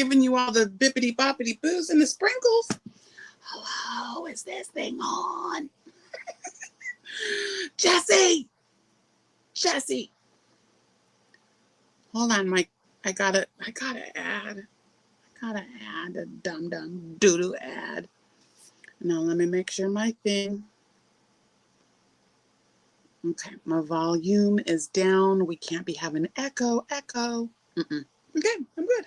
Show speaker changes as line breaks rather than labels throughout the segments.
giving you all the bippity boppity boos and the sprinkles. Hello, is this thing on? Jesse. Hold on, Mike. I gotta add a dum doo ad. Now let me make sure my thing. Okay, my volume is down. We can't be having echo. Okay, I'm good.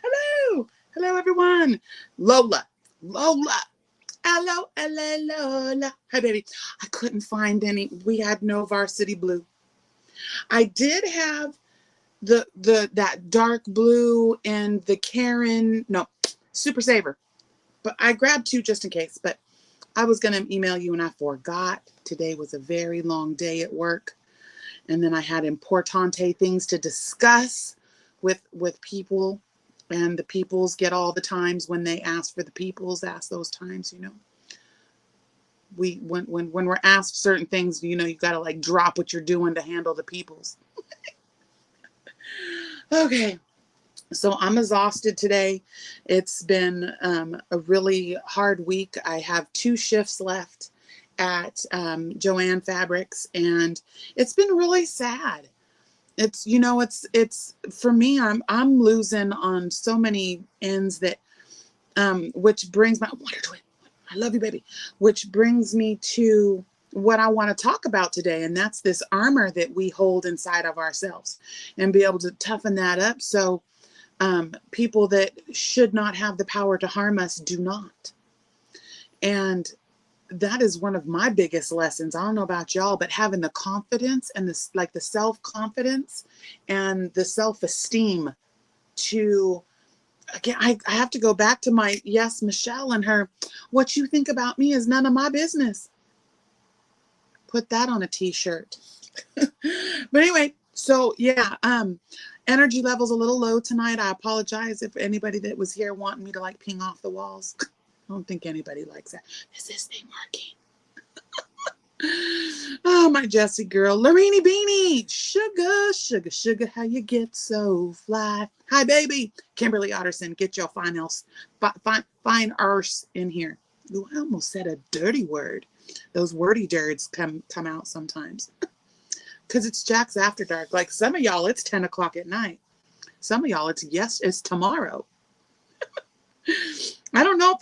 Hello everyone. Lola. Hello, Lola. Hi, baby. I couldn't find any. We had no varsity blue. I did have that dark blue and the Super Saver, but I grabbed 2 just in case. But I was gonna email you and I forgot. Today was a very long day at work, and then I had importante things to discuss with people, and the peoples get all the times when they ask for the peoples. Ask those times, you know. When we're asked certain things, you know, you gotta like drop what you're doing to handle the peoples. Okay, so I'm exhausted today. It's been a really hard week. I have 2 shifts left at Joanne Fabrics, and it's been really sad. It's, you know, it's for me, I'm losing on so many ends that which brings my I love you, baby, which brings me to what I want to talk about today, and that's this armor that we hold inside of ourselves, and be able to toughen that up so people that should not have the power to harm us do not. And that is one of my biggest lessons. I don't know about y'all, but having the confidence and this, like the self-confidence and the self-esteem to, again, I have to go back to my, yes, Michelle and her, what you think about me is none of my business. Put that on a t-shirt. But anyway, so yeah, energy level's a little low tonight. I apologize if anybody that was here wanting me to like ping off the walls. I don't think anybody likes that. Is this thing working? Oh, my Jessie girl. Lorini Beanie. Sugar, how you get so fly. Hi, baby. Kimberly Otterson, get your fine arse in here. Ooh, I almost said a dirty word. Those wordy dirds come out sometimes. Because it's Jax After Dark. Like some of y'all, it's 10 o'clock at night. Some of y'all, it's tomorrow. I don't know if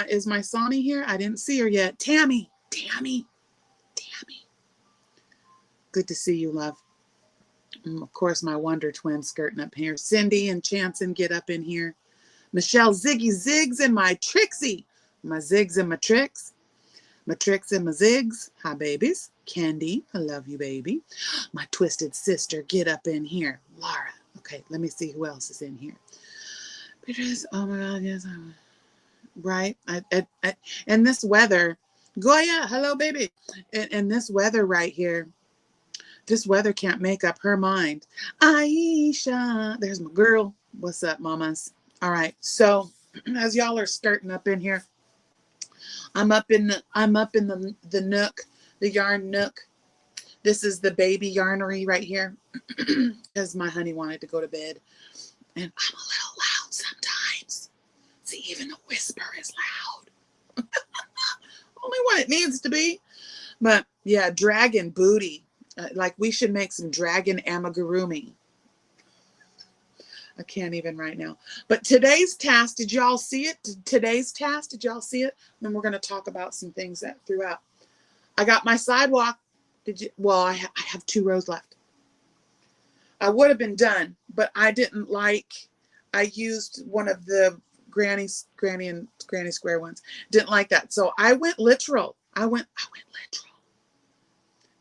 is my Sonny here? I didn't see her yet. Tammy. Good to see you, love. And of course, my Wonder Twin skirting up here. Sindy and Chanson get up in here. Michelle Ziggy Ziggs and my Trixie. My Zigs and my Tricks. My Tricks and my Zigs. Hi, babies. Candy, I love you, baby. My twisted sister, get up in here. Laura. Okay, let me see who else is in here. Because, oh my God, yes, right. And this weather, Goya, hello, baby. And this weather right here, this weather can't make up her mind. Aisha, there's my girl. What's up, mamas? All right, so as y'all are skirting up in here, I'm up in the nook. The yarn nook. This is the baby yarnery right here because my honey wanted to go to bed, and I'm a little loud sometimes. See, even a whisper is loud. Only what it needs to be. But yeah, dragon booty. Like we should make some dragon amigurumi. I can't even right now. But today's task, did y'all see it? Today's task, did y'all see it? And then we're going to talk about some things that throughout. I got my sidewalk. Did you? Well, I have 2 rows left. I would have been done, but I didn't like. I used one of the granny square ones. Didn't like that, so I went literal. I went literal.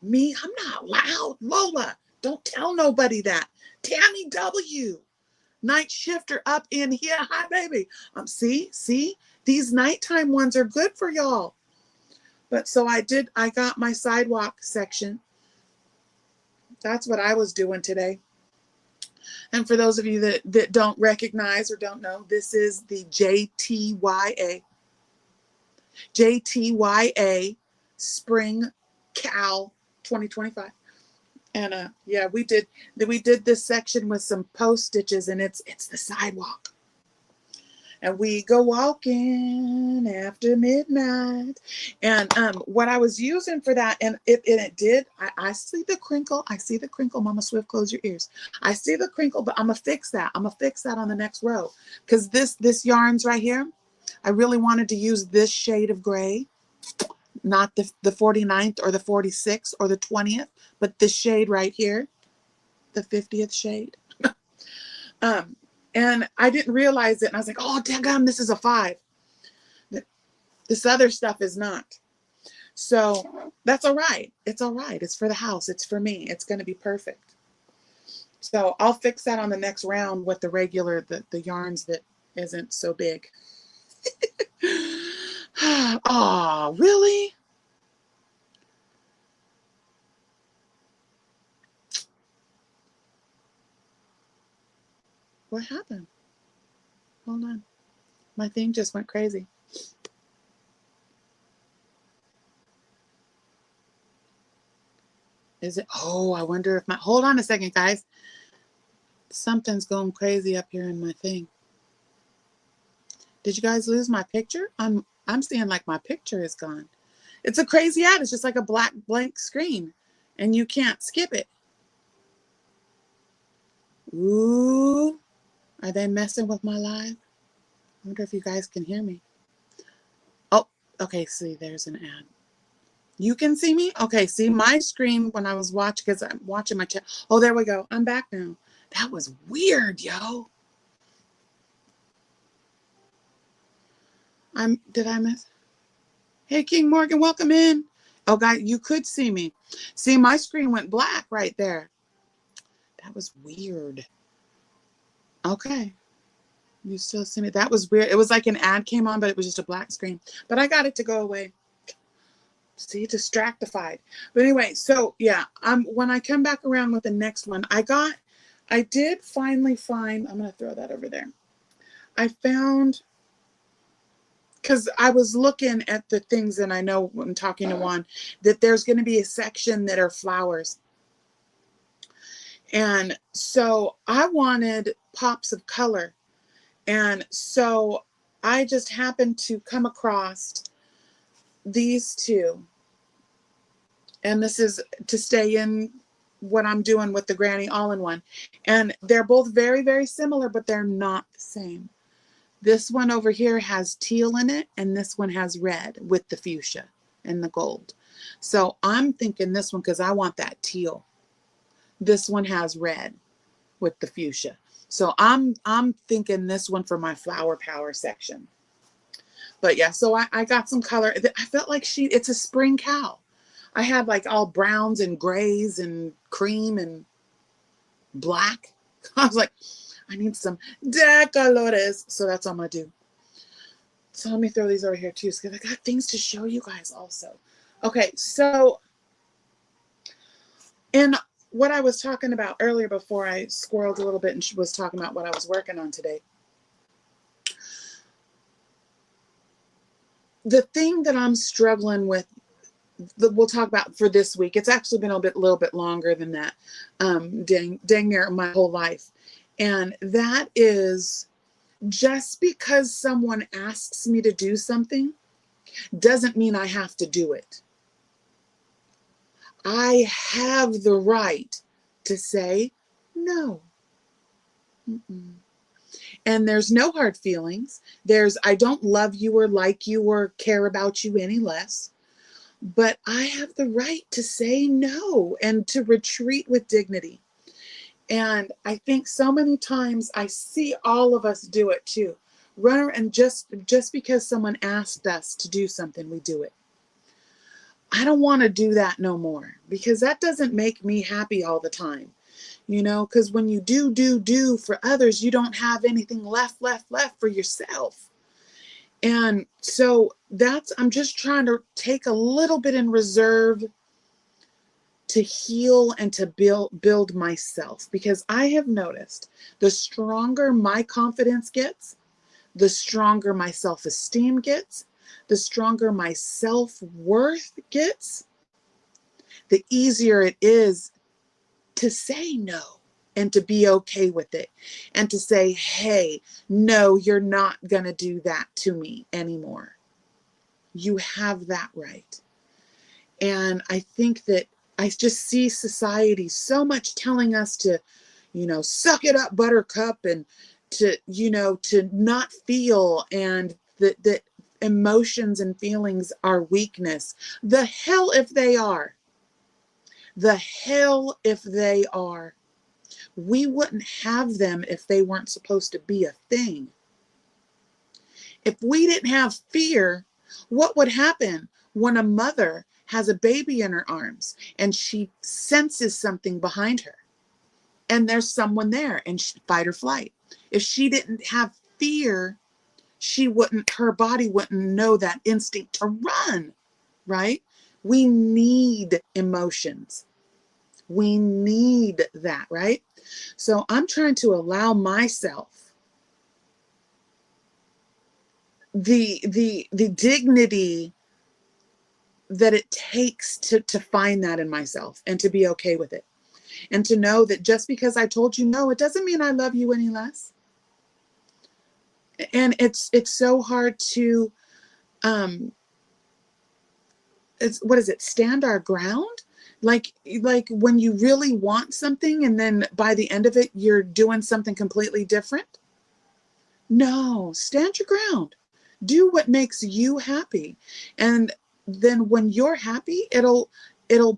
Me, I'm not loud. Lola, don't tell nobody that. Tammy W, night shifter up in here. Hi, baby. See, these nighttime ones are good for y'all. But so I got my sidewalk section. That's what I was doing today. And for those of you that don't recognize or don't know, this is the JTYA Spring Cal 2025. And yeah, we did this section with some post stitches, and it's the sidewalk. And we go walking after midnight. And what I was using for that, and it did, I see the crinkle. I see the crinkle. Mama Swift, close your ears. I see the crinkle, but I'm going to fix that. I'm going to fix that on the next row. Because this yarn's right here, I really wanted to use this shade of gray. Not the 49th or the 46th or the 20th, but this shade right here, the 50th shade. And I didn't realize it. And I was like, oh, daggum, this is a 5. This other stuff is not. So that's all right. It's all right. It's for the house. It's for me. It's going to be perfect. So I'll fix that on the next round with the regular, the yarns that isn't so big. Oh, really? What happened? Hold on. My thing just went crazy. Is it? Oh, I wonder if my, hold on a second, guys. Something's going crazy up here in my thing. Did you guys lose my picture? I'm seeing like my picture is gone. It's a crazy ad. It's just like a black blank screen and you can't skip it. Ooh, are they messing with my live? I wonder if you guys can hear me. Oh, okay. See, there's an ad. You can see me? Okay, see my screen when I was watching, because I'm watching my chat. Oh, there we go. I'm back now. That was weird, yo. Did I miss? Hey, King Morgan, welcome in. Oh, guys, you could see me. See, my screen went black right there. That was weird. Okay. You still see me? That was weird. It was like an ad came on, but it was just a black screen. But I got it to go away. See, distractified. But anyway, so yeah, when I come back around with the next one, I did finally find, I'm going to throw that over there. I found, because I was looking at the things, and I know when I'm talking to Juan, that there's going to be a section that are flowers. And so I wanted pops of color. And so I just happened to come across these two. And this is to stay in what I'm doing with the Granny All-in-One. And they're both very, very similar, but they're not the same. This one over here has teal in it, and this one has red with the fuchsia and the gold. So I'm thinking this one because I want that teal. This one has red with the fuchsia. So I'm thinking this one for my flower power section. But yeah, so I got some color. I felt like it's a spring cow. I had like all browns and grays and cream and black. I was like, I need some de colores. So that's all I'm going to do. So let me throw these over here too, because I got things to show you guys also. Okay, so in what I was talking about earlier before I squirreled a little bit and was talking about what I was working on today. The thing that I'm struggling with, we'll talk about for this week. It's actually been a little bit longer than that. Dang near my whole life. And that is, just because someone asks me to do something doesn't mean I have to do it. I have the right to say no. And there's no hard feelings. I don't love you or like you or care about you any less. But I have the right to say no and to retreat with dignity. And I think so many times I see all of us do it too. And just because someone asked us to do something, we do it. I don't want to do that no more, because that doesn't make me happy all the time. You know, because when you do for others, you don't have anything left for yourself. And so I'm just trying to take a little bit in reserve to heal and to build myself, because I have noticed the stronger my confidence gets, the stronger my self-esteem gets, the stronger my self-worth gets, the easier it is to say no and to be okay with it and to say, hey, no, you're not going to do that to me anymore. You have that right. And I think that I just see society so much telling us to, suck it up, buttercup, and to, to not feel, and that emotions and feelings are weakness. The hell if they are. The hell if they are. We wouldn't have them if they weren't supposed to be a thing. If we didn't have fear, what would happen when a mother has a baby in her arms and she senses something behind her and there's someone there and fight or flight? If she didn't have fear, her body wouldn't know that instinct to run, right? We need emotions. We need that, right? So I'm trying to allow myself the dignity that it takes to find that in myself and to be okay with it. And to know that just because I told you no, it doesn't mean I love you any less. And it's so hard to stand our ground? Like when you really want something and then by the end of it, you're doing something completely different. No, stand your ground. Do what makes you happy. And then when you're happy, it'll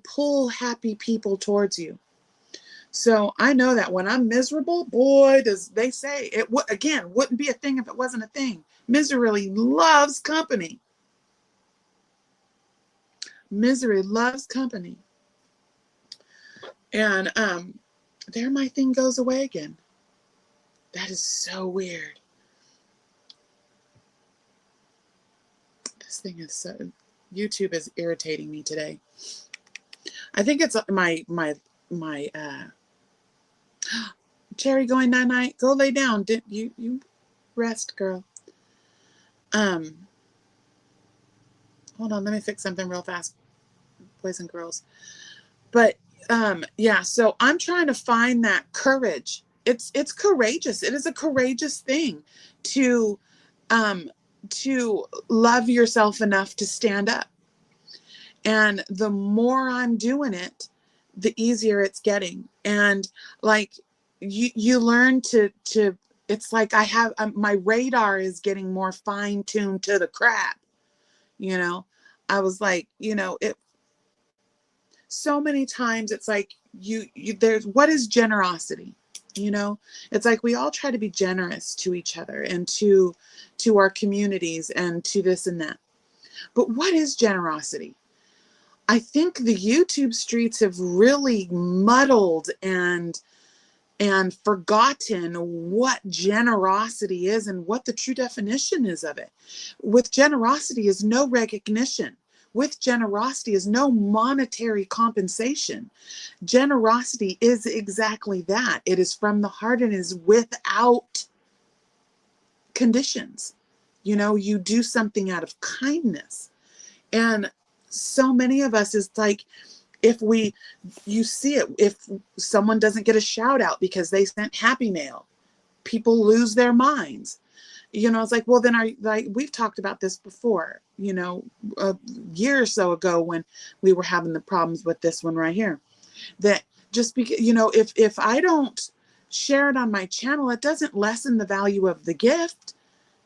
pull happy people towards you. So I know that when I'm miserable, boy, they say it wouldn't be a thing if it wasn't a thing. Misery loves company. Misery loves company. And there my thing goes away again. That is so weird. This thing is YouTube is irritating me today. I think it's my Cherry going night-night. Go lay down. You rest, girl. Hold on, let me fix something real fast, boys and girls. But yeah, so I'm trying to find that courage. It's courageous. It is a courageous thing to love yourself enough to stand up. And the more I'm doing it, the easier it's getting. And like you learn to it's like I have my radar is getting more fine-tuned to the crap. I was like, it so many times it's like there's what is generosity? It's like we all try to be generous to each other and to our communities and to this and that. But what is generosity? I think the YouTube streets have really muddled and forgotten what generosity is and what the true definition is of it. With generosity is no recognition. With generosity is no monetary compensation. Generosity is exactly that. It is from the heart and is without conditions. You do something out of kindness. And so many of us is like, you see it, if someone doesn't get a shout out because they sent Happy Mail, people lose their minds. It's like, well, then we've talked about this before, a year or so ago when we were having the problems with this one right here, that just because, if I don't share it on my channel, it doesn't lessen the value of the gift.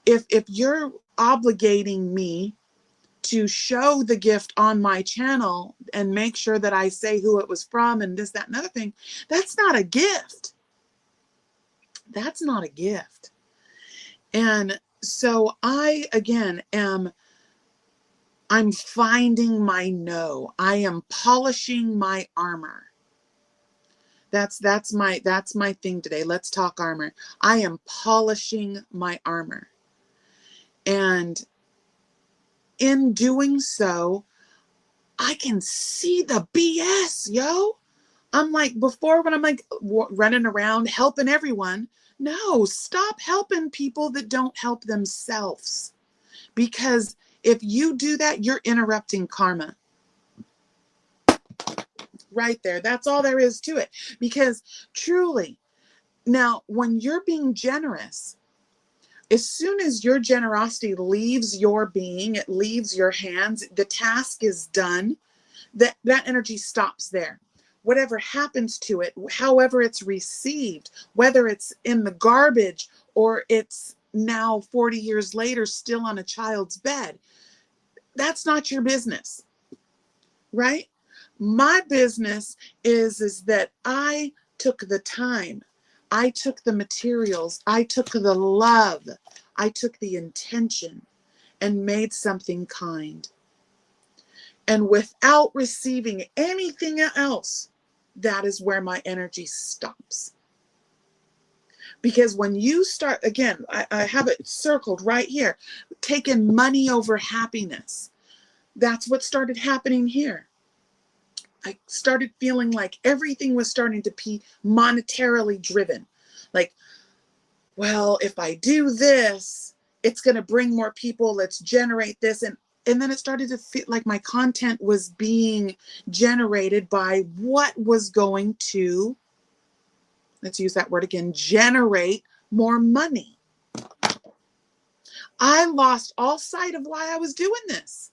If you're obligating me to show the gift on my channel and make sure that I say who it was from and this, that, and other thing, that's not a gift. That's not a gift. And so I'm finding my no. I am polishing my armor. That's my thing today. Let's talk armor. I am polishing my armor. And in doing so, I can see the BS, yo. I'm like, before when I'm like running around helping everyone, no, stop helping people that don't help themselves. Because if you do that, you're interrupting karma. Right there. That's all there is to it. Because truly, Now, when you're being generous, as soon as your generosity leaves your being, it leaves your hands, the task is done, that energy stops there. Whatever happens to it, however it's received, whether it's in the garbage or it's now 40 years later still on a child's bed, that's not your business, right? My business is that I took the time, I took the materials, I took the love, I took the intention and made something kind. And without receiving anything else, that is where my energy stops. Because when you start, again, I have it circled right here, taking money over happiness. That's what started happening here. I started feeling like everything was starting to be monetarily driven. Like, well, if I do this, it's going to bring more people. Let's generate this. And then it started to feel like my content was being generated by what was going to, let's use that word again, generate more money. I lost all sight of why I was doing this.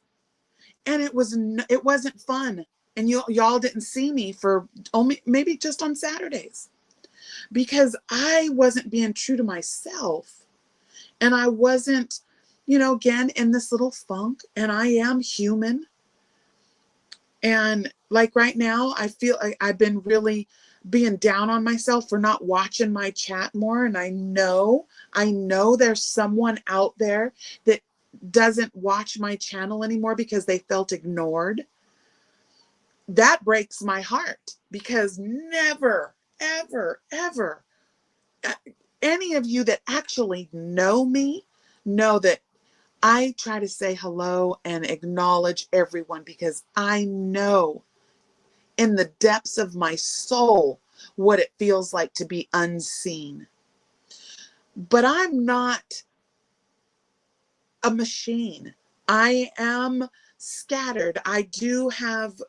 And it wasn't fun. And y'all didn't see me for only maybe just on Saturdays, because I wasn't being true to myself. And I wasn't, again, in this little funk, and I am human. And like right now, I feel like I've been really being down on myself for not watching my chat more. And I know there's someone out there that doesn't watch my channel anymore because they felt ignored. That breaks my heart, because never, ever, ever, any of you that actually know me know that I try to say hello and acknowledge everyone, because I know in the depths of my soul what it feels like to be unseen. But I'm not a machine. I am scattered. I do have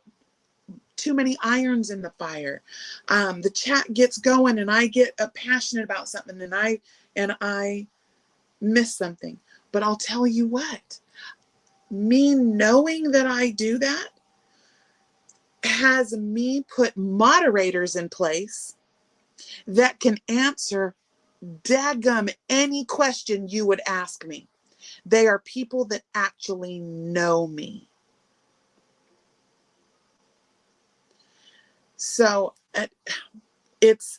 too many irons in the fire. The chat gets going and I get passionate about something, and I miss something. But I'll tell you what, me knowing that I do that has me put moderators in place that can answer dadgum any question you would ask me. They are people that actually know me. So it's,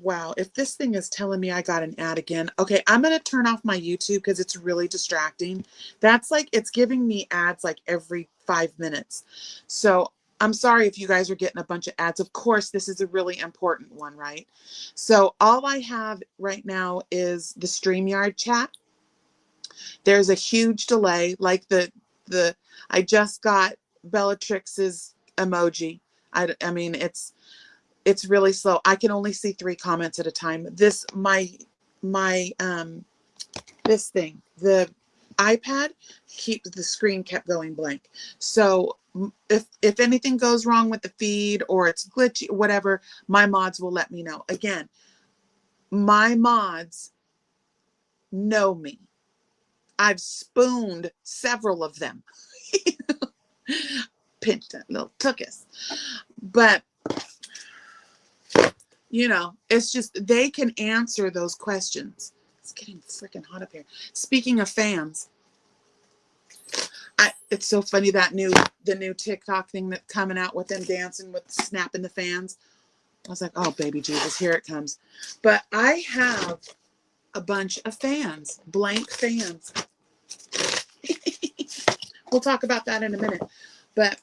wow, if this thing is telling me I got an ad again. Okay, I'm going to turn off my YouTube because it's really distracting. That's like, it's giving me ads like every 5 minutes. So I'm sorry if you guys are getting a bunch of ads. Of course, this is a really important one, right? So all I have right now is the StreamYard chat. There's a huge delay, like I just got Bellatrix's emoji. I mean, it's really slow. I can only see 3 comments at a time. This this thing, the iPad, the screen kept going blank. So if anything goes wrong with the feed or it's glitchy, whatever, my mods will let me know. Again, my mods know me. I've spooned several of them. Pinched that little tuchus. But it's just, they can answer those questions. It's getting freaking hot up here. Speaking of fans, it's so funny that the new TikTok thing that's coming out with them dancing with snapping the fans. I was like, oh, baby Jesus, here it comes. But I have a bunch of fans, blank fans. We'll talk about that in a minute. But,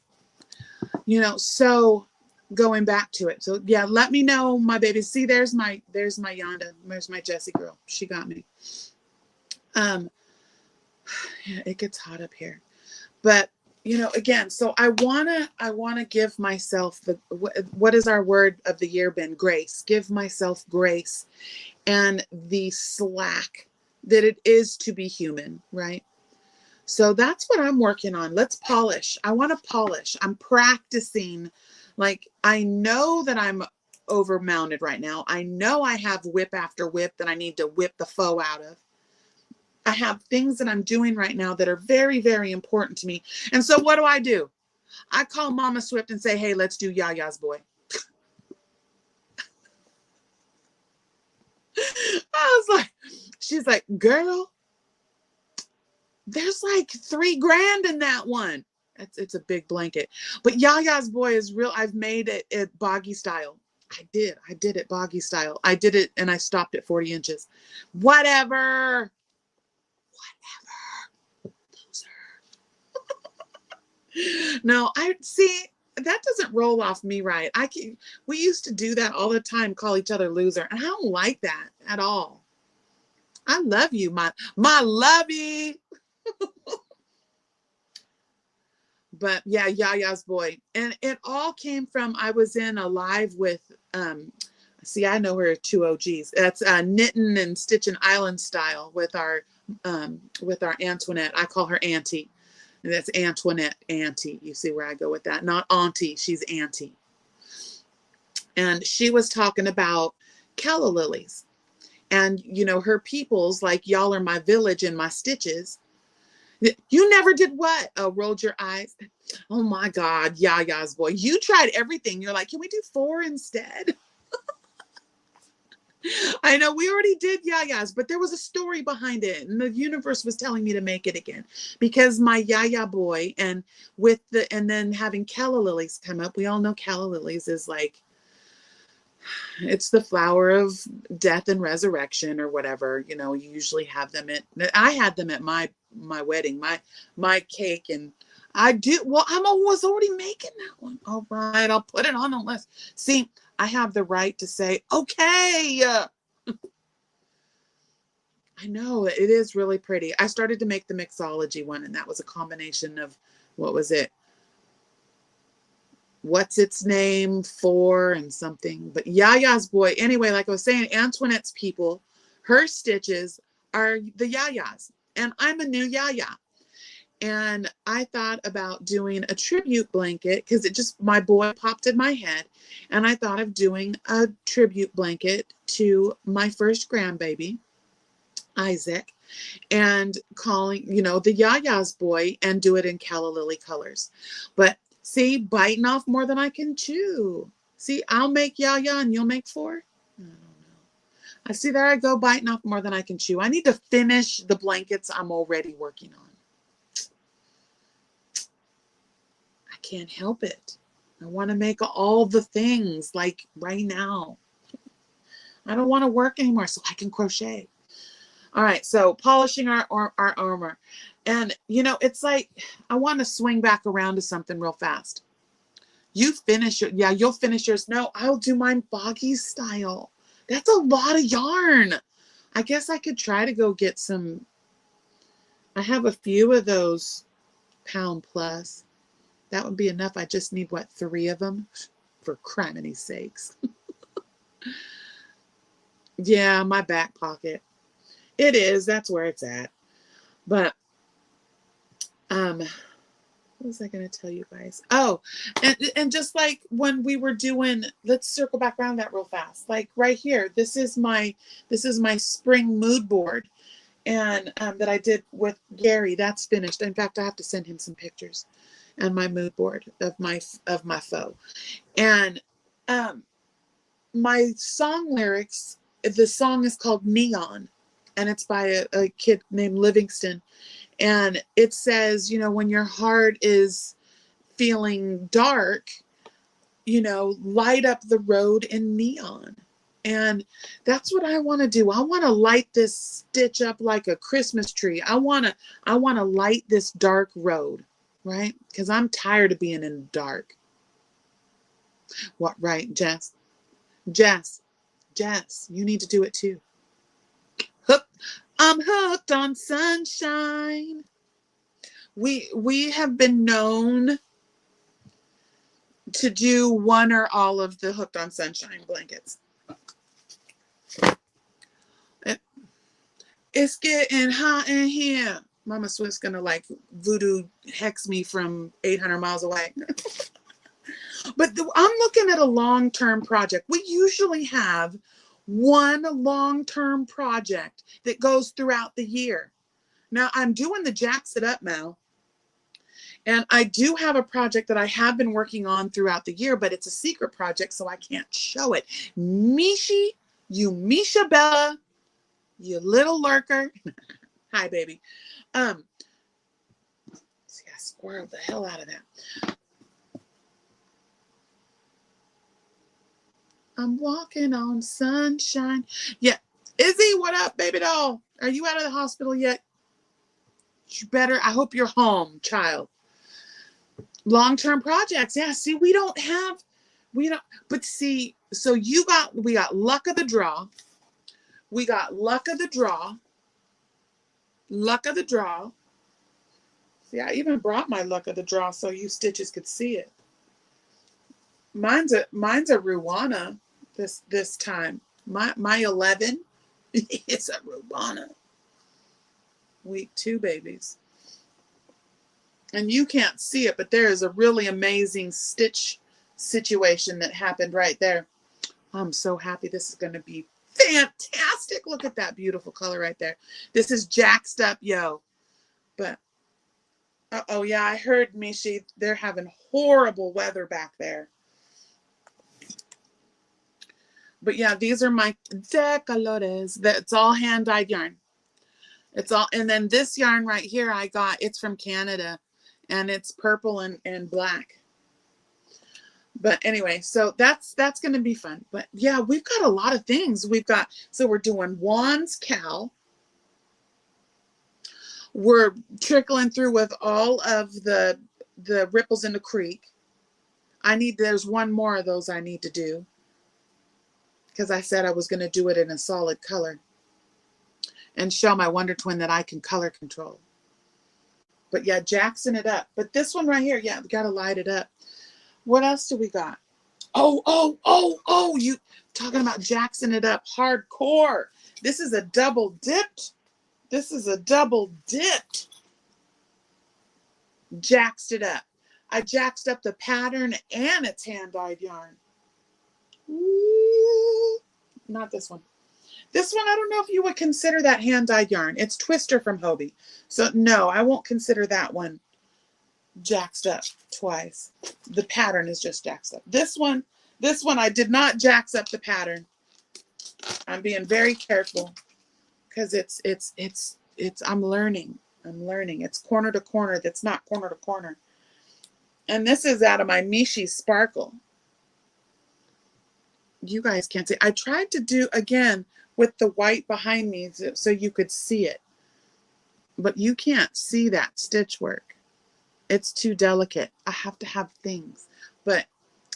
so going back to it. So yeah, let me know, my baby. See, there's my Yonda. There's my Jessie girl. She got me. Yeah, it gets hot up here. But, again, so I wanna give myself what is our word of the year been? Grace. Give myself grace and the slack that it is to be human, right? So that's what I'm working on. Let's polish. I want to polish. I'm practicing. Like, I know that I'm over mounted right now. I know I have whip after whip that I need to whip the faux out of. I have things that I'm doing right now that are very, very important to me. And so what do? I call Mama Swift and say, hey, let's do Yaya's boy. I was like, she's like, girl, there's like $3,000 in that one. It's a big blanket. But Yaya's boy is real. I've made it boggy style. I did it boggy style. I did it and I stopped at 40 inches. Whatever. No, I see, that doesn't roll off me right. We used to do that all the time, call each other loser. And I don't like that at all. I love you, my lovey. But yeah, Yaya's boy. And it all came from, I was in a live with, see, I know her two OGs. That's Knitting and Stitching Island Style with our Antoinette. I call her Auntie. And that's Antoinette, Auntie. You see where I go with that? Not Auntie, she's Auntie. And she was talking about calla lilies. And, you know, her peoples, like, y'all are my village and my stitches. You never did what? Oh, rolled your eyes. Oh my God, Yaya's boy. You tried everything. You're like, can we do 4 instead? I know we already did Yaya's, but there was a story behind it. And the universe was telling me to make it again because my Yaya boy and then having calla lilies come up. We all know calla lilies is like, it's the flower of death and resurrection or whatever. You know, you usually have them I had them at my wedding, my cake. And I was already making that one. All right, I'll put it on the list. See, I have the right to say, okay. I know, it is really pretty. I started to make the mixology one, and that was a combination of, what was it? What's its name for and something. But Yaya's boy, anyway, like I was saying, Antoinette's people, her stitches are the Yaya's. And I'm a new Yaya. And I thought about doing a tribute blanket because my boy popped in my head. And I thought of doing a tribute blanket to my first grandbaby, Isaac, and calling, you know, the Yaya's boy, and do it in calla lily colors. But see, biting off more than I can chew. See, I'll make Yaya and you'll make 4. I don't know. I see, there I go, biting off more than I can chew. I need to finish the blankets I'm already working on. I can't help it. I want to make all the things like right now. I don't want to work anymore so I can crochet. All right, so polishing our armor. And, you know, it's like, I want to swing back around to something real fast. You finish it. Yeah, you'll finish yours. No, I'll do mine boggy style. That's a lot of yarn. I guess I could try to go get some. I have a few of those pound plus. That would be enough. I just need, what, 3 of them? For criminy sakes. Yeah, my back pocket. It is. That's where it's at. But, what was I going to tell you guys? Oh, and just like when we were doing, let's circle back around that real fast. Like right here, this is my spring mood board, and that I did with Gary. That's finished. In fact, I have to send him some pictures, and my mood board of my faux. And my song lyrics. The song is called Neon. And it's by a kid named Livingston. And it says, you know, when your heart is feeling dark, you know, light up the road in neon. And that's what I want to do. I want to light this stitch up like a Christmas tree. I want to light this dark road, right? Because I'm tired of being in the dark. What, right, Jess? Jess, you need to do it too. I'm hooked on sunshine. We have been known to do one or all of the Hooked on Sunshine blankets. It's getting hot in here. Mama Swift's gonna like voodoo hex me from 800 miles away. But I'm looking at a long-term project. We usually have one long-term project that goes throughout the year. Now I'm doing the Jax It Up now. And I do have a project that I have been working on throughout the year, but it's a secret project, so I can't show it. Michi, you Misha Bella, you little lurker. Hi, baby. See, I squirreled the hell out of that. I'm walking on sunshine. Yeah. Izzy, what up, baby doll? Are you out of the hospital yet? You better. I hope you're home, child. Long-term projects. Yeah, see, we don't, but see, so we got luck of the draw. We got luck of the draw. Luck of the draw. See, I even brought my luck of the draw so you stitches could see it. Mine's a Ruana this time. My 11 it's a Ruana. Week 2, babies. And you can't see it, but there is a really amazing stitch situation that happened right there. I'm so happy. This is going to be fantastic. Look at that beautiful color right there. This is Jaxed Up, yo. But, oh yeah, I heard, Michi, they're having horrible weather back there. But yeah, these are my decolores. That's all hand-dyed yarn. It's all, and then this yarn right here I got, it's from Canada. And it's purple and black. But anyway, so that's going to be fun. But yeah, we've got a lot of things. So we're doing Juan's cow. We're trickling through with all of the ripples in the creek. There's one more of those I need to do. Because I said I was going to do it in a solid color. And show my Wonder Twin that I can color control. But yeah, Jaxing it up. But this one right here, yeah, we got to light it up. What else do we got? Oh, you talking about Jaxing it up hardcore. This is a double dipped. This is a double dipped. Jaxed it up. I jaxed up the pattern and it's hand-dyed yarn. Ooh, not this one. This one, I don't know if you would consider that hand-dyed yarn. It's Twister from Hobie. So no, I won't consider that one jaxed up twice. The pattern is just jaxed up. This one I did not jax up the pattern. I'm being very careful because I'm learning. It's corner to corner. That's not corner to corner. And this is out of my Michi Sparkle. You guys can't see. I tried to do again with the white behind me so you could see it. But you can't see that stitch work. It's too delicate. I have to have things. But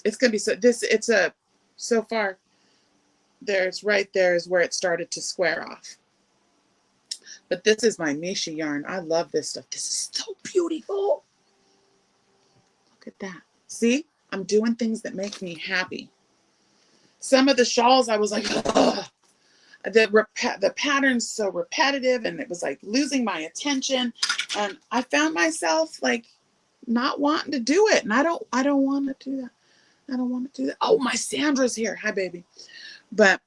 it's going to be so far, right there is where it started to square off. But this is my Michi yarn. I love this stuff. This is so beautiful. Look at that. See? I'm doing things that make me happy. Some of the shawls, I was like, ugh. The pattern's so repetitive and it was like losing my attention. And I found myself like not wanting to do it. And I don't want to do that. I don't want to do that. Oh, my Sandra's here. Hi, baby. But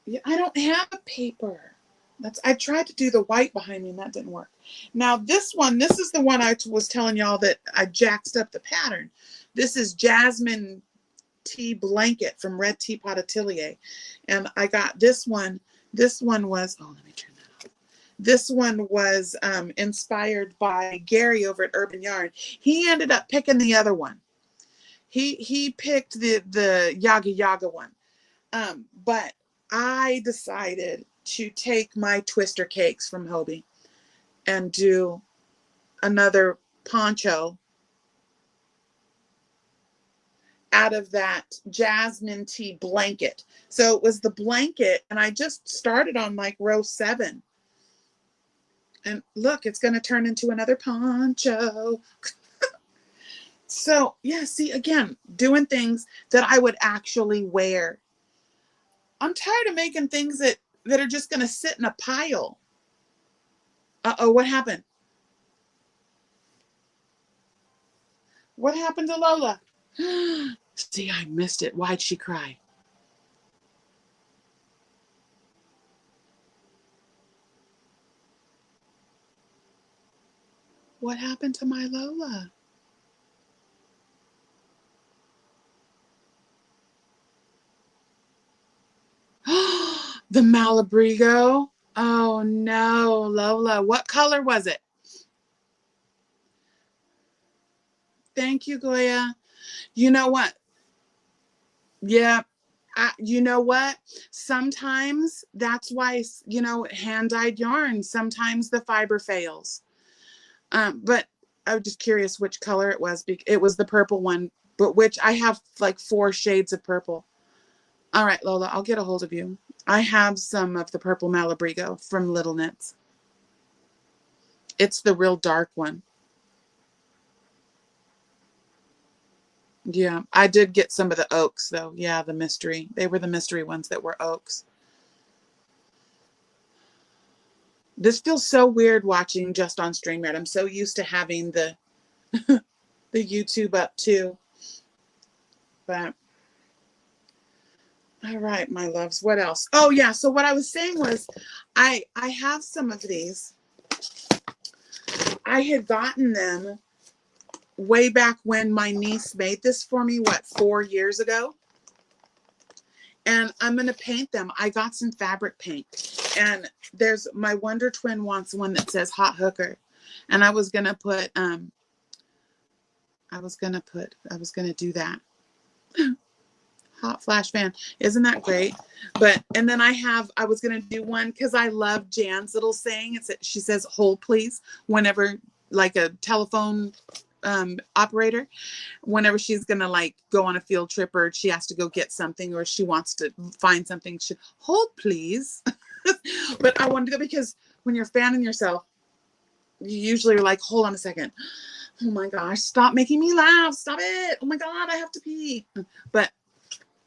yeah, I don't have a paper. I tried to do the white behind me and that didn't work. Now this is the one I was telling y'all that I jaxed up the pattern. This is Jasmine Tea blanket from Red Teapot Atelier. And I got this one. This one was, oh, let me turn that off. This one was inspired by Gary over at Urban Yarn. He ended up picking the other one. He picked the Yaga Yaga one. But I decided to take my Twister Cakes from Hobie and do another poncho out of that Jasmine Tea blanket. So it was the blanket, and I just started on like row 7. And look, it's going to turn into another poncho. So, yeah, see, again, doing things that I would actually wear. I'm tired of making things that are just going to sit in a pile. Uh-oh, what happened? What happened to Lola? See, I missed it. Why'd she cry? What happened to my Lola? The Malabrigo. Oh no, Lola. What color was it? Thank you, Goya. You know what? Yeah. You know what? Sometimes that's why, you know, hand-dyed yarn, sometimes the fiber fails. But I was just curious which color it was. It was the purple one, but which I have like 4 shades of purple. All right, Lola, I'll get a hold of you. I have some of the purple Malabrigo from Little Knits. It's the real dark one. Yeah, I did get some of the oaks though. Yeah, the mystery. They were the mystery ones that were oaks. This feels so weird watching just on StreamYard. I'm so used to having the the YouTube up too. But all right, my loves. What else? Oh yeah, so what I was saying was I have some of these. I had gotten them way back when my niece made this for me, what, 4 years ago? And I'm going to paint them. I got some fabric paint. And there's my Wonder Twin wants one that says Hot Hooker. And I was going to put, I was going to do that. Hot Flash Fan. Isn't that great? But, and then I was going to do one because I love Jan's little saying. She says, hold please, whenever, like a telephone operator, whenever she's gonna like go on a field trip or she has to go get something or she wants to find something, she hold please. But I wanted to go because when you're fanning yourself, you usually are like, hold on a second. Oh my gosh, stop making me laugh. Stop it. Oh my God, I have to pee. But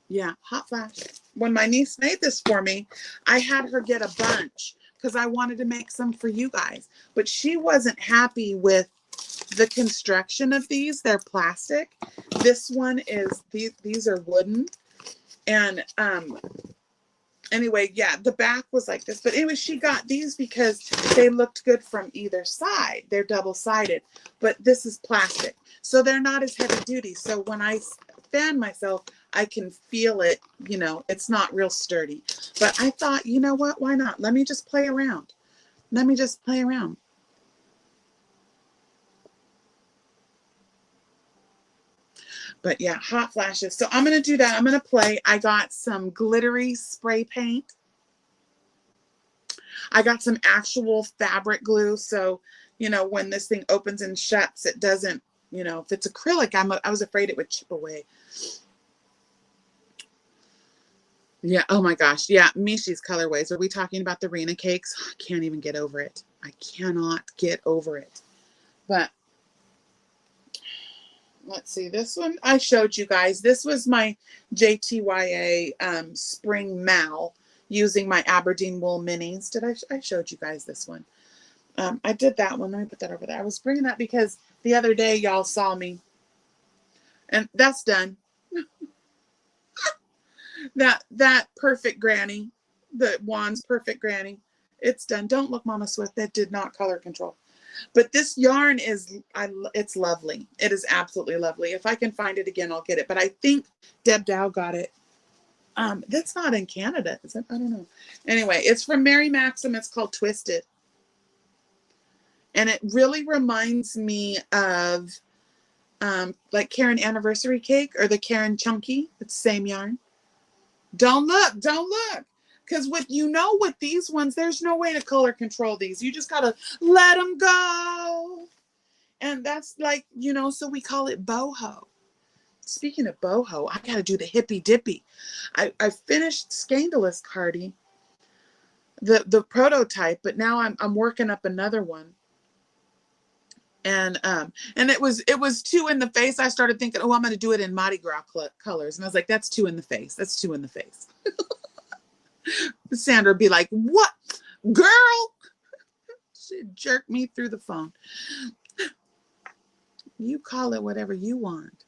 yeah, hot flash. When my niece made this for me, I had her get a bunch because I wanted to make some for you guys. But she wasn't happy with the construction of these. They're plastic. This one is, these are wooden. And anyway, yeah, the back was like this. But anyway, she got these because they looked good from either side. They're double-sided. But this is plastic. So they're not as heavy duty. So when I fan myself, I can feel it, you know, it's not real sturdy. But I thought, you know what, why not? Let me just play around. Let me just play around. But yeah, hot flashes. So I'm going to do that. I'm going to play. I got some glittery spray paint. I got some actual fabric glue. So, you know, when this thing opens and shuts, it doesn't, you know, if it's acrylic, I was afraid it would chip away. Yeah. Oh my gosh. Yeah. Michi's colorways. Are we talking about the Rena cakes? I can't even get over it. I cannot get over it. But let's see, this one I showed you guys. This was my JTYA spring mal using my Aberdeen wool minis. I showed you guys this one. I did that one. Let me put that over there. I was bringing that because the other day y'all saw me. And that's done. that perfect granny, the Wands perfect granny. It's done. Don't look, Mama Swift. That did not color control. But this yarn is, it's lovely. It is absolutely lovely. If I can find it again, I'll get it. But I think Deb Dow got it. That's not in Canada, is it? I don't know. Anyway, it's from Mary Maxim. It's called Twisted. And it really reminds me of like Karen Anniversary Cake or the Karen Chunky. It's the same yarn. Don't look. Don't look. Because with these ones, there's no way to color control these. You just got to let them go. And that's like, you know, so we call it boho. Speaking of boho, I got to do the hippy dippy. I finished Scandalous Cardi, the prototype, but now I'm working up another one. And it was too in the face. I started thinking, oh, I'm going to do it in Mardi Gras colors. And I was like, that's too in the face. That's too in the face. Sandra would be like, what? Girl! She'd jerk me through the phone. You call it whatever you want.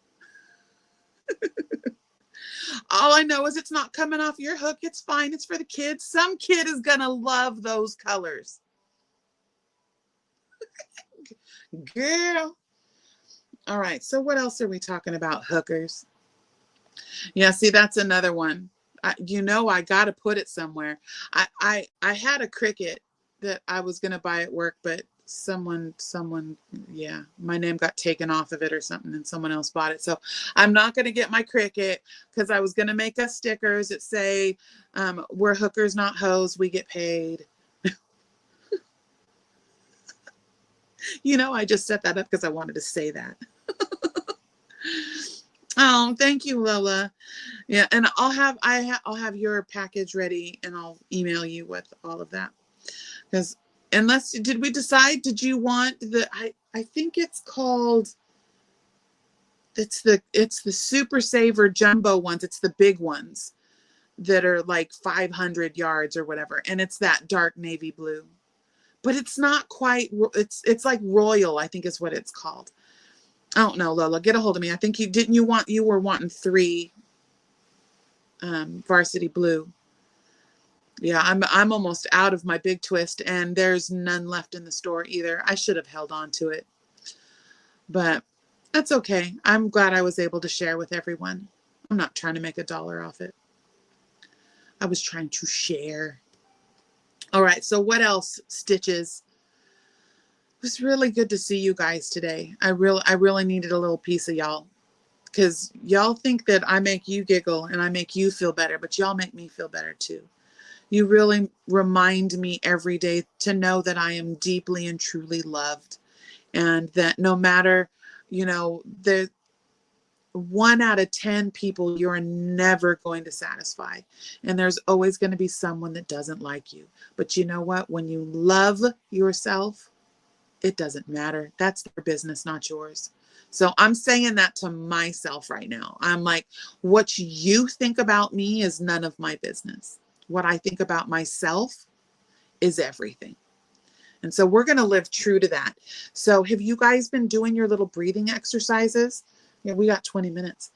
All I know is it's not coming off your hook. It's fine. It's for the kids. Some kid is going to love those colors. Girl. All right. So what else are we talking about? Hookers. Yeah, see, that's another one. I got to put it somewhere. I had a Cricut that I was going to buy at work, but someone, yeah, my name got taken off of it or something and someone else bought it. So I'm not going to get my Cricut because I was going to make us stickers that say, we're hookers, not hoes. We get paid. I just set that up because I wanted to say that. Oh, thank you, Lola. Yeah, and I'll have your package ready and I'll email you with all of that. Because did we decide, did you want I think it's called, it's the Super Saver Jumbo ones. It's the big ones that are like 500 yards or whatever. And it's that dark navy blue. But it's not quite, it's like royal, I think is what it's called. I don't know, Lola. Get a hold of me. I think you were wanting 3 varsity blue. Yeah, I'm almost out of my big twist and there's none left in the store either. I should have held on to it. But that's okay. I'm glad I was able to share with everyone. I'm not trying to make $1 off it. I was trying to share. All right, so what else, Stitches? It was really good to see you guys today. I really needed a little piece of y'all. Because y'all think that I make you giggle and I make you feel better, but y'all make me feel better too. You really remind me every day to know that I am deeply and truly loved. And that no matter, the 1 out of 10 people you're never going to satisfy. And there's always going to be someone that doesn't like you. But you know what? When you love yourself, it doesn't matter. That's their business, not yours. So I'm saying that to myself right now. I'm like, what you think about me is none of my business. What I think about myself is everything. And so we're going to live true to that. So have you guys been doing your little breathing exercises? Yeah, we got 20 minutes.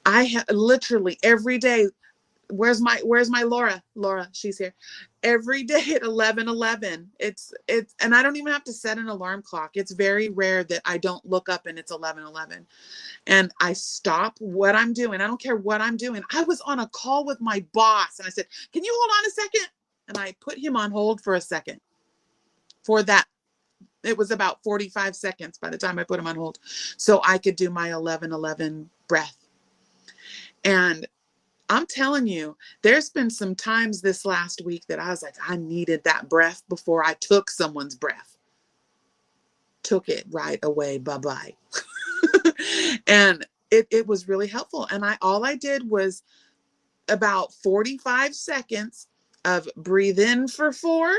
I have literally every day. Where's my Laura? Laura, she's here. Every day at 11:11. It's and I don't even have to set an alarm clock. It's very rare that I don't look up and it's 11:11. And I stop what I'm doing. I don't care what I'm doing. I was on a call with my boss and I said, "Can you hold on a second?" And I put him on hold for a second. For that, it was about 45 seconds by the time I put him on hold. So I could do my 11:11 breath. And I'm telling you, there's been some times this last week that I was like, I needed that breath before I took someone's breath. Took it right away. Bye-bye. And it was really helpful. And all I did was about 45 seconds of breathe in for 4,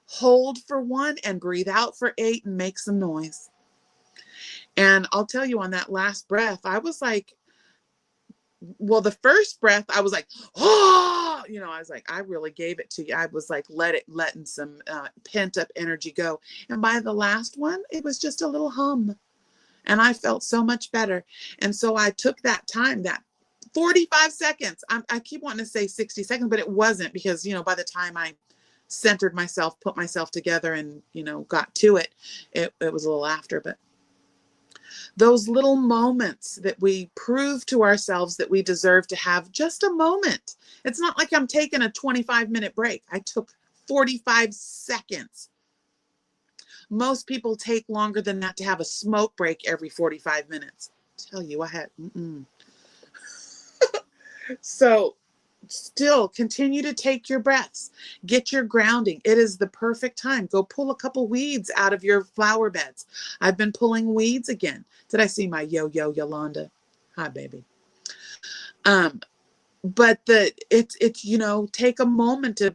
hold for 1, and breathe out for 8 and make some noise. And I'll tell you, on that last breath, I was like, well, the first breath, I was like, oh, I was like, I really gave it to you. I was like, letting some pent up energy go. And by the last one, it was just a little hum. And I felt so much better. And so I took that time, that 45 seconds. I keep wanting to say 60 seconds, but it wasn't because, by the time I centered myself, put myself together and, got to it, it was a little after. But those little moments that we prove to ourselves that we deserve to have just a moment. It's not like I'm taking a 25-minute break. I took 45 seconds. Most people take longer than that to have a smoke break every 45 minutes. Tell you, I had. So still continue to take your breaths. Get your grounding. It is the perfect time. Go pull a couple weeds out of your flower beds. I've been pulling weeds again. Did I see my yo-yo Yolanda? Hi, baby. But it's take a moment to,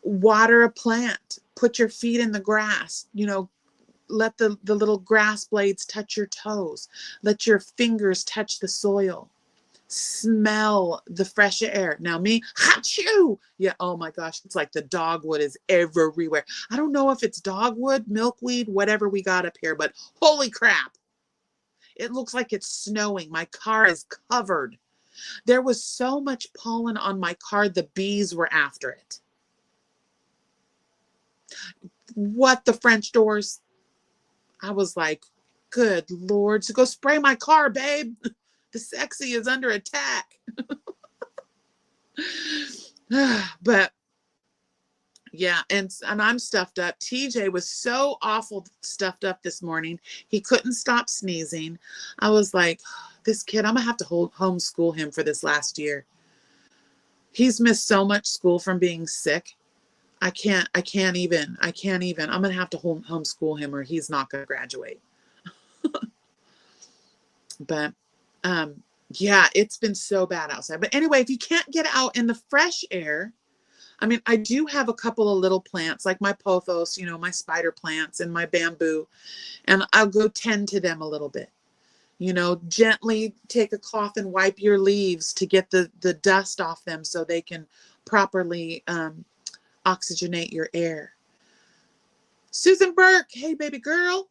water a plant, put your feet in the grass, let the little grass blades touch your toes. Let your fingers touch the soil. Smell the fresh air. Now me, achoo! Yeah, oh my gosh, it's like the dogwood is everywhere. I don't know if it's dogwood, milkweed, whatever we got up here, but holy crap. It looks like it's snowing. My car is covered. There was so much pollen on my car, the bees were after it. What, the French doors? I was like, good Lord. So go spray my car, babe. The sexy is under attack. But yeah, and I'm stuffed up. TJ was so awful stuffed up this morning. He couldn't stop sneezing. I was like, this kid, I'm gonna have to homeschool him for this last year. He's missed so much school from being sick. I can't even. I'm gonna have to homeschool him or he's not gonna graduate. But yeah, it's been so bad outside. But anyway, if you can't get out in the fresh air, I mean, I do have a couple of little plants like my pothos, you know, my spider plants and my bamboo, and I'll go tend to them a little bit. You know, gently take a cloth and wipe your leaves to get the dust off them so they can properly oxygenate your air. Susan Burke, hey, baby girl.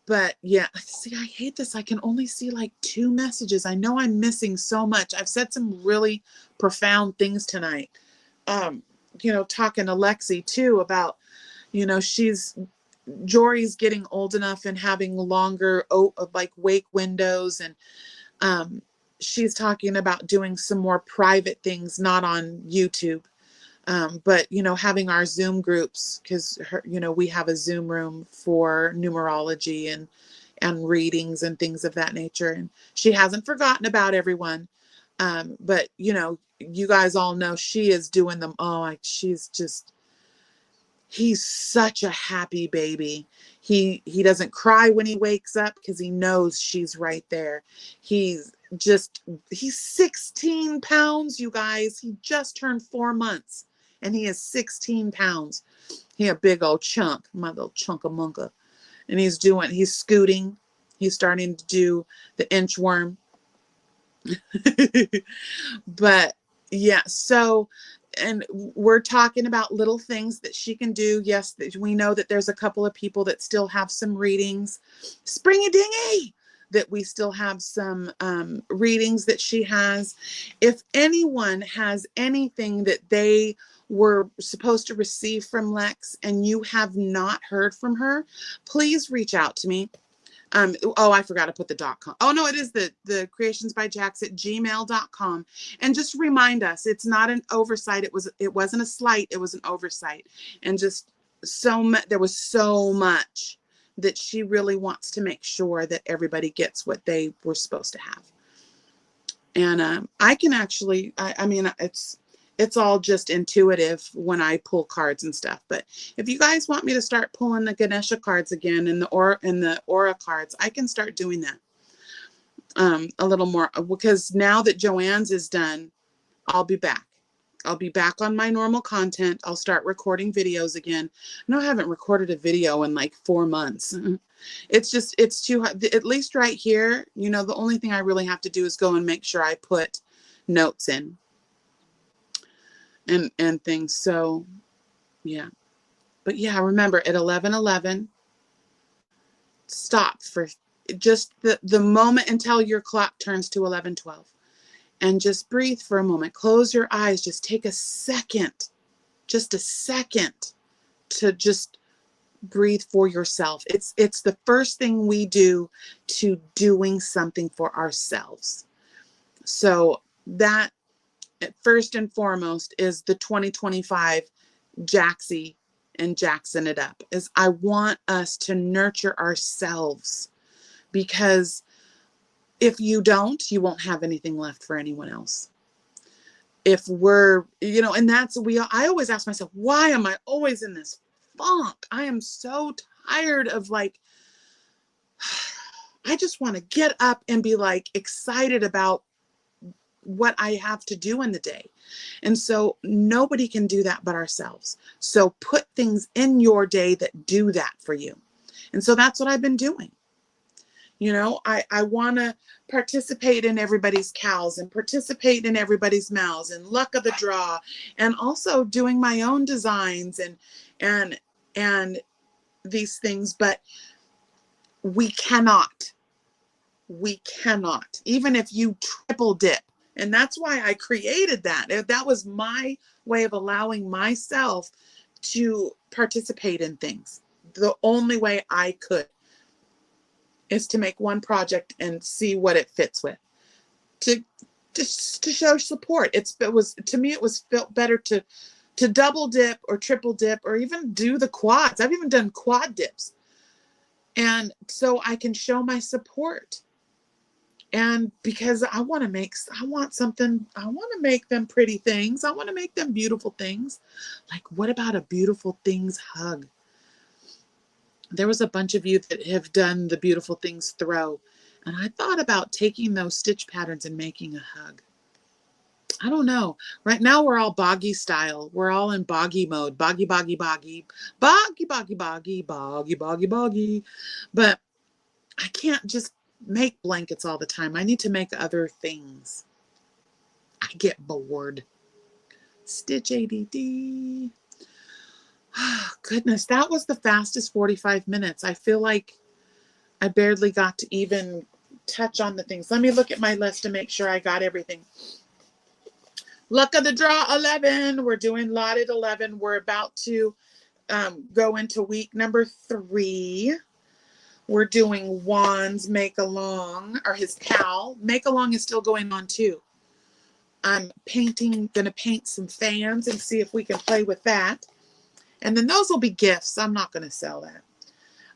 But yeah, see, I hate this. I can only see like 2 messages. I know I'm missing so much. I've said some really profound things tonight. You know, talking to Lexi too about, you know, Jory's getting old enough and having longer like wake windows, and she's talking about doing some more private things, not on YouTube, but you know, having our Zoom groups, because you know, we have a Zoom room for numerology and readings and things of that nature, and she hasn't forgotten about everyone. But you know, you guys all know she is doing them. Oh, he's such a happy baby. He doesn't cry when he wakes up because he knows she's right there. He's 16 pounds, you guys. He just turned 4 months and he is 16 pounds. He a big old chunk, my little chunk of munka. And he's scooting. He's starting to do the inchworm. But yeah, so, and we're talking about little things that she can do. Yes, we know that there's a couple of people that still have some readings. Springy dingy! That we still have some readings that she has. If anyone has anything that they were supposed to receive from Lex and you have not heard from her, please reach out to me. Oh, I forgot to put the .com. Oh, no, it is the creations by Jax at gmail.com. And just remind us, it's not an oversight. It wasn't a slight. It was an oversight. And just there was so much that she really wants to make sure that everybody gets what they were supposed to have. And I can actually, I mean, it's all just intuitive when I pull cards and stuff. But if you guys want me to start pulling the Ganesha cards again and the Aura cards, I can start doing that a little more, because now that Joanne's is done, I'll be back. I'll be back on my normal content. I'll start recording videos again. No, I haven't recorded a video in like 4 months. It's too hard. At least right here, you know, the only thing I really have to do is go and make sure I put notes in. And things. So yeah, but yeah, remember at 11:11, stop for just the moment until your clock turns to 11:12, and just breathe for a moment. Close your eyes. Just take a second, just a second, to just breathe for yourself. It's the first thing we do to doing something for ourselves. So that, first and foremost, is the 2025 Jaxie and Jackson it up. Is I want us to nurture ourselves, because if you don't, you won't have anything left for anyone else. If we're, you know, and I always ask myself, why am I always in this funk? I am so tired of like, I just want to get up and be like excited about what I have to do in the day. And so nobody can do that but ourselves. So put things in your day that do that for you. And so that's what I've been doing. You know, I want to participate in everybody's cows and participate in everybody's mouths and luck of the draw, and also doing my own designs and these things. But we cannot we cannot, even if you triple dip. And that's why I created that. That was my way of allowing myself to participate in things. The only way I could is to make one project and see what it fits with. To show support. It was, to me, it was felt better to double dip or triple dip or even do the quads. I've even done quad dips. And so I can show my support. And because I want to make them pretty things. I want to make them beautiful things. Like, what about a beautiful things hug? There was a bunch of you that have done the beautiful things throw. And I thought about taking those stitch patterns and making a hug. I don't know. Right now we're all boggy style. We're all in boggy mode. Boggy, boggy, boggy. Boggy, boggy, boggy. Boggy, boggy, boggy. But I can't just make blankets all the time. I need to make other things. I get bored. Stitch ADD. Oh, goodness, that was the fastest 45 minutes. I feel like I barely got to even touch on the things. Let me look at my list to make sure I got everything. Luck of the draw 11. We're doing lotted 11. We're about to go into week number 3. We're doing Juan's Make Along, or his pal. Make Along is still going on too. I'm gonna paint some fans and see if we can play with that. And then those will be gifts. I'm not gonna sell that.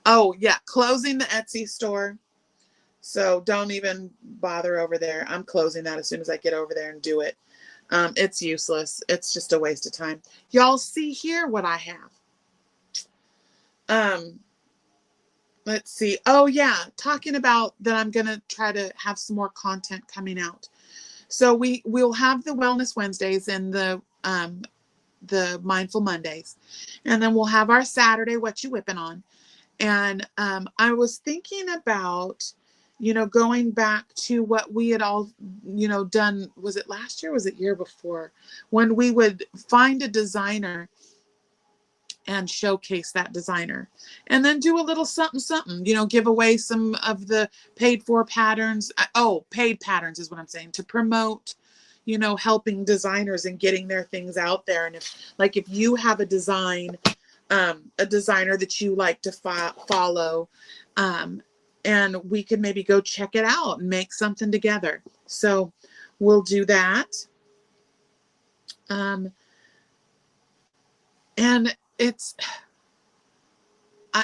Oh yeah, closing the Etsy store. So don't even bother over there. I'm closing that as soon as I get over there and do it. It's useless. It's just a waste of time. Y'all see here what I have. Let's see. Oh yeah, talking about that, I'm gonna try to have some more content coming out. So we'll have the Wellness Wednesdays and the Mindful Mondays, and then we'll have our Saturday What You Whipping On. And I was thinking about, going back to what we had all, done. Was it last year? Was it year before? When we would find a designer and showcase that designer, and then do a little something, give away some of the paid for patterns. Paid patterns is what I'm saying, to promote, helping designers and getting their things out there. And if you have a designer that you like to follow, and we could maybe go check it out and make something together. So we'll do that. And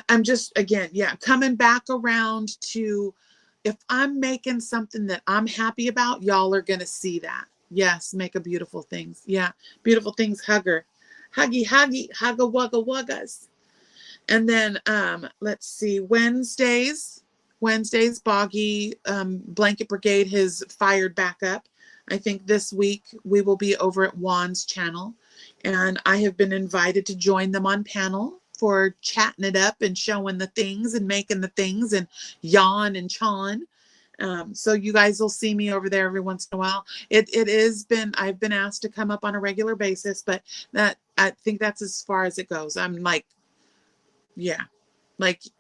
I'm just, again, coming back around to, if I'm making something that I'm happy about, y'all are going to see that. Yes, make a beautiful things. Yeah, beautiful things hugger. Huggy, huggy, hugga, wugga, wuggas. And then let's see, Wednesdays, Boggy Blanket Brigade has fired back up. I think this week we will be over at Juan's channel, and I have been invited to join them on panel for chatting it up and showing the things and making the things and yawn and chawn. So you guys will see me over there every once in a while. I've been asked to come up on a regular basis, but I think that's as far as it goes. I'm like,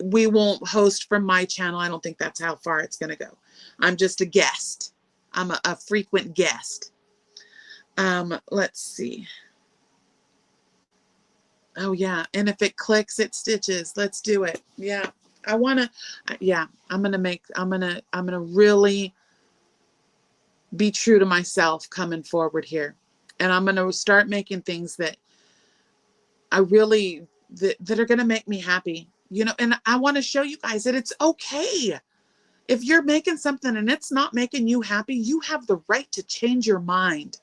we won't host from my channel. I don't think that's how far it's going to go. I'm just a guest. I'm a frequent guest. Let's see. Oh yeah. And if it clicks, it stitches. Let's do it. Yeah. I'm going to really be true to myself coming forward here. And I'm going to start making things that I really, that are going to make me happy, and I want to show you guys that it's okay. If you're making something and it's not making you happy, you have the right to change your mind.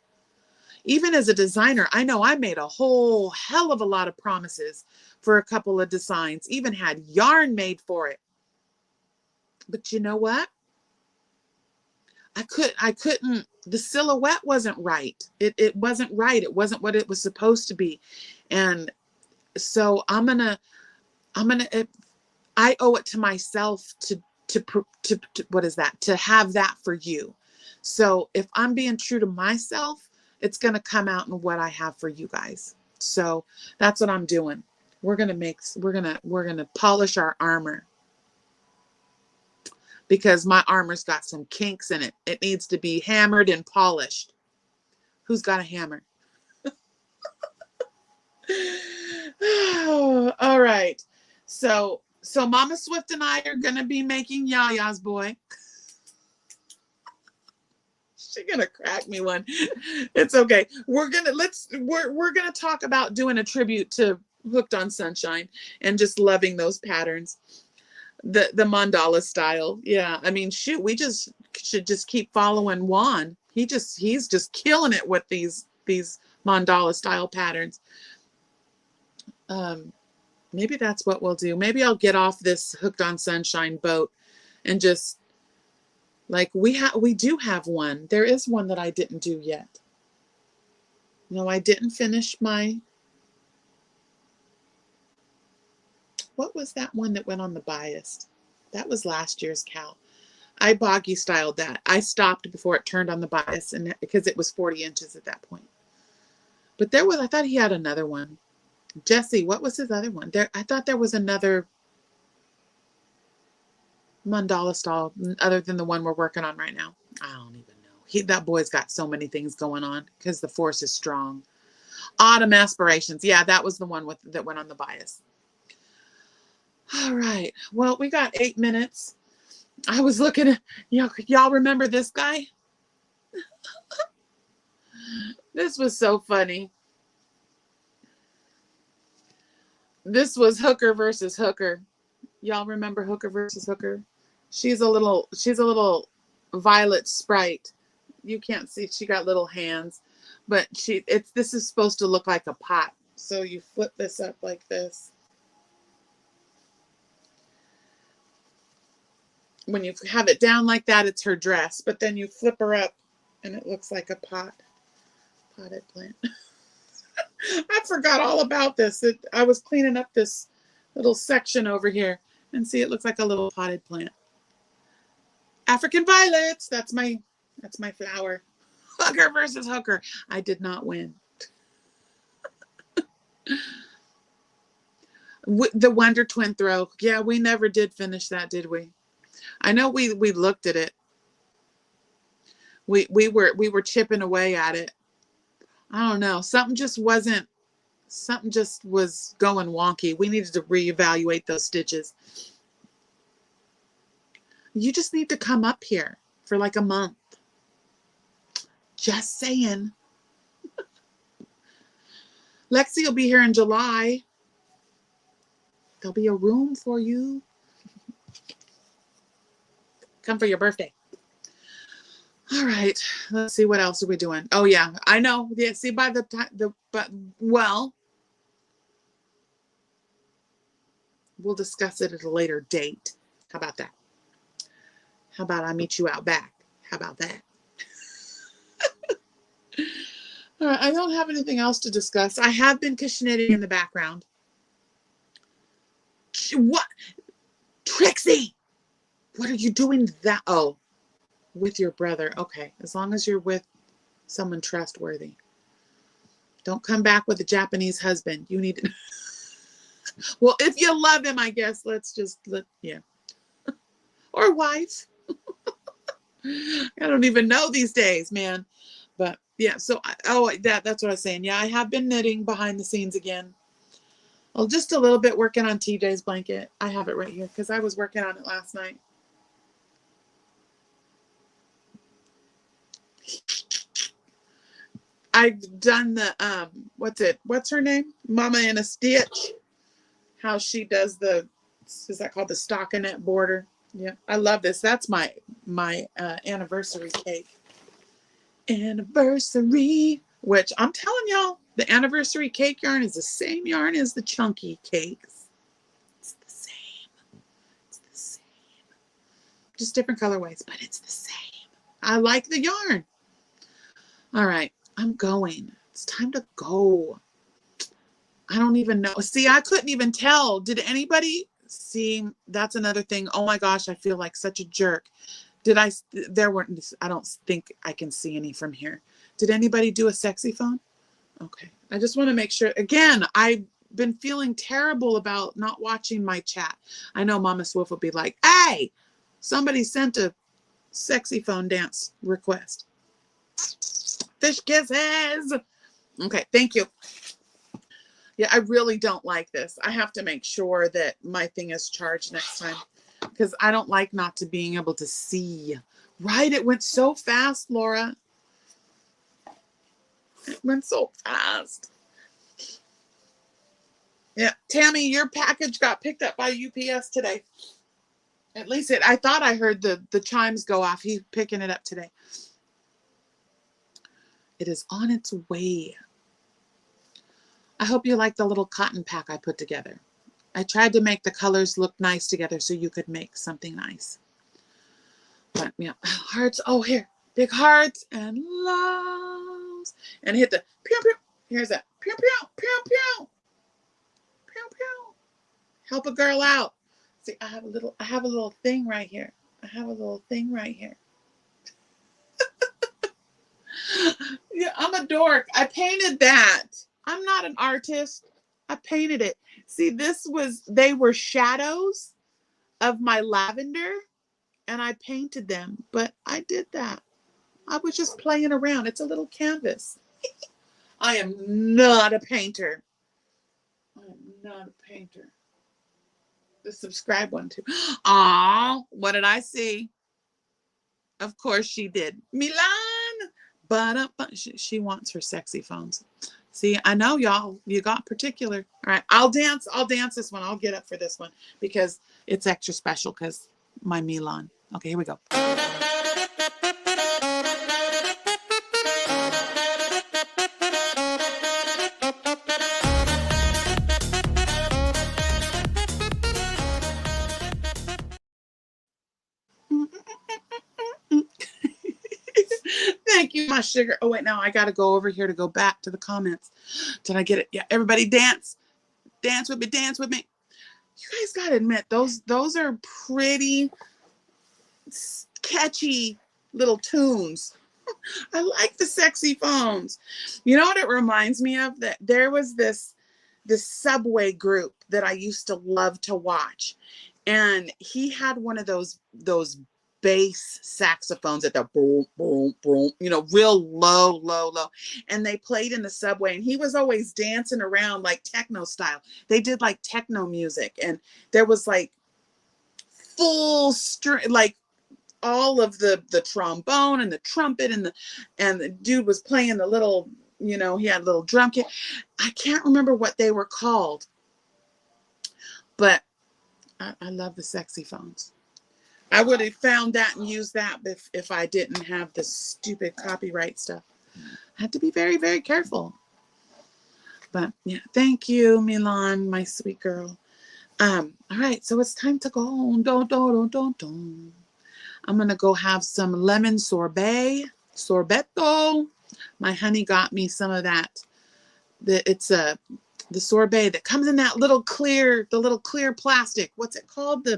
Even as a designer, I know I made a whole hell of a lot of promises for a couple of designs, even had yarn made for it. But you know what? I couldn't, the silhouette wasn't right. It wasn't right. It wasn't what it was supposed to be. And so I owe it to myself to what is that? To have that for you. So if I'm being true to myself, it's going to come out in what I have for you guys. So that's what I'm doing. We're going to polish our armor, because my Armour's got some kinks in it. It needs to be hammered and polished. Who's got a hammer? All right. So Mama Swift and I are going to be making Yaya's boy. She's going to crack me one. It's okay. We're going to talk about doing a tribute to Hooked on Sunshine and just loving those patterns. The mandala style. Yeah. I mean, shoot, we just should just keep following Juan. He's just killing it with these mandala style patterns. Maybe that's what we'll do. Maybe I'll get off this Hooked on Sunshine boat and just like we do have one. There is one that I didn't do yet. No, I didn't finish my, what was that one that went on the bias? That was last year's cow. I boggy styled that. I stopped before it turned on the bias, and because it was 40 inches at that point. But I thought he had another one. Jesse, what was his other one? I thought there was another mandala style other than the one we're working on right now. I don't even know. That boy's got so many things going on because the force is strong. Autumn Aspirations. Yeah, that was the one that went on the bias. All right. Well, we got 8 minutes. I was looking at, y'all remember this guy? This was so funny. This was Hooker versus Hooker. Y'all remember Hooker versus Hooker? She's a little violet sprite. You can't see, she got little hands, but this is supposed to look like a pot. So you flip this up like this. When you have it down like that, it's her dress, but then you flip her up and it looks like a potted plant. I forgot all about this. I was cleaning up this little section over here, and see, it looks like a little potted plant. African violets. That's my flower. Hooker versus Hooker. I did not win. The Wonder Twin throw. Yeah, we never did finish that, did we? I know we looked at it. We were chipping away at it. I don't know. Something just was going wonky. We needed to reevaluate those stitches. You just need to come up here for like a month. Just saying. Lexi will be here in July. There'll be a room for you. Come for your birthday. All right. Let's see, what else are we doing? Oh yeah, I know. Yeah, see, by the time well, we'll discuss it at a later date. How about that? How about I meet you out back? How about that? All right, I don't have anything else to discuss. I have been knitting in the background. What? Trixie, what are you doing that? Oh, with your brother. Okay, as long as you're with someone trustworthy. Don't come back with a Japanese husband. You need to... Well, if you love him, I guess yeah. Or wife. I don't even know these days, man. But yeah, so that's what I was saying. Yeah, I have been knitting behind the scenes again. Well, just a little bit, working on TJ's blanket. I have it right here because I was working on it last night. I've done the what's her name? Mama in a Stitch. How she does is that called the stockinette border? Yeah, I love this. That's my anniversary cake. Anniversary, which I'm telling y'all, the anniversary cake yarn is the same yarn as the chunky cakes. It's the same. It's the same. Just different colorways, but it's the same. I like the yarn. All right, I'm going. It's time to go. I don't even know. See, I couldn't even tell. Did anybody see? That's another thing. Oh my gosh, I feel like such a jerk. I don't think I can see any from here. Did anybody do a sexy phone? Okay. I just want to make sure. Again, I've been feeling terrible about not watching my chat. I know Mama Swift will be like, hey, Somebody sent a sexy phone dance request. Fish kisses. Okay, thank you. Yeah, I really don't like this. I have to make sure that my thing is charged next time because I don't like not to being able to see. Right? It went so fast, Laura. It went so fast. Yeah, Tammy, your package got picked up by UPS today. At least I thought I heard the chimes go off. He's picking it up today. It is on its way. I hope you like the little cotton pack I put together. I tried to make the colors look nice together so you could make something nice. But yeah, hearts. Oh, here. Big hearts and loves. And hit the pew pew. Here's that. Pew pew pew pew. Pew pew. Help a girl out. See, I have a little thing right here. I have a little thing right here. Yeah, I'm a dork. I painted that. I'm not an artist. I painted it. See, they were shadows of my lavender, and I painted them, but I did that. I was just playing around. It's a little canvas. I am not a painter. I am not a painter. The subscribe one too. Aw, what did I see? Of course she did. Milan! But she wants her sexy phones. See, I know y'all, you got particular. All right, I'll dance this one. I'll get up for this one because it's extra special because my Milan. Okay, here we go. Thank you, my sugar. Oh, wait, now I got to go over here to go back to the comments. Did I get it? Yeah, everybody dance. Dance with me, dance with me. You guys got to admit, those are pretty catchy little tunes. I like the sexy phones. You know what it reminds me of? That there was this Subway group that I used to love to watch. And he had one of those bass saxophones at the boom, boom, boom, real low, low, low. And they played in the subway and he was always dancing around like techno style. They did like techno music and there was like full string, like all of the trombone and the trumpet and the dude was playing the little, he had a little drum kit. I can't remember what they were called, but I love the sexy phones. I would have found that and used that if I didn't have the stupid copyright stuff. I had to be very, very careful. But yeah, thank you, Milan, my sweet girl. All right, so it's time to go. I'm gonna go have some lemon sorbetto. My honey got me some of that. It's the sorbet that comes in that little clear, plastic. What's it called?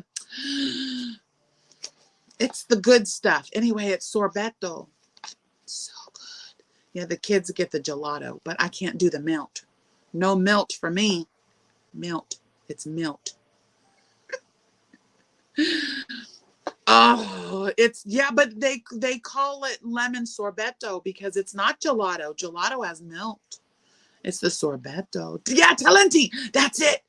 It's the good stuff. Anyway, it's sorbetto. So good. Yeah, the kids get the gelato, but I can't do the melt. No melt for me. Melt. It's melt. Oh, but they call it lemon sorbetto because it's not gelato. Gelato has melt. It's the sorbetto. Yeah, Talenti. That's it.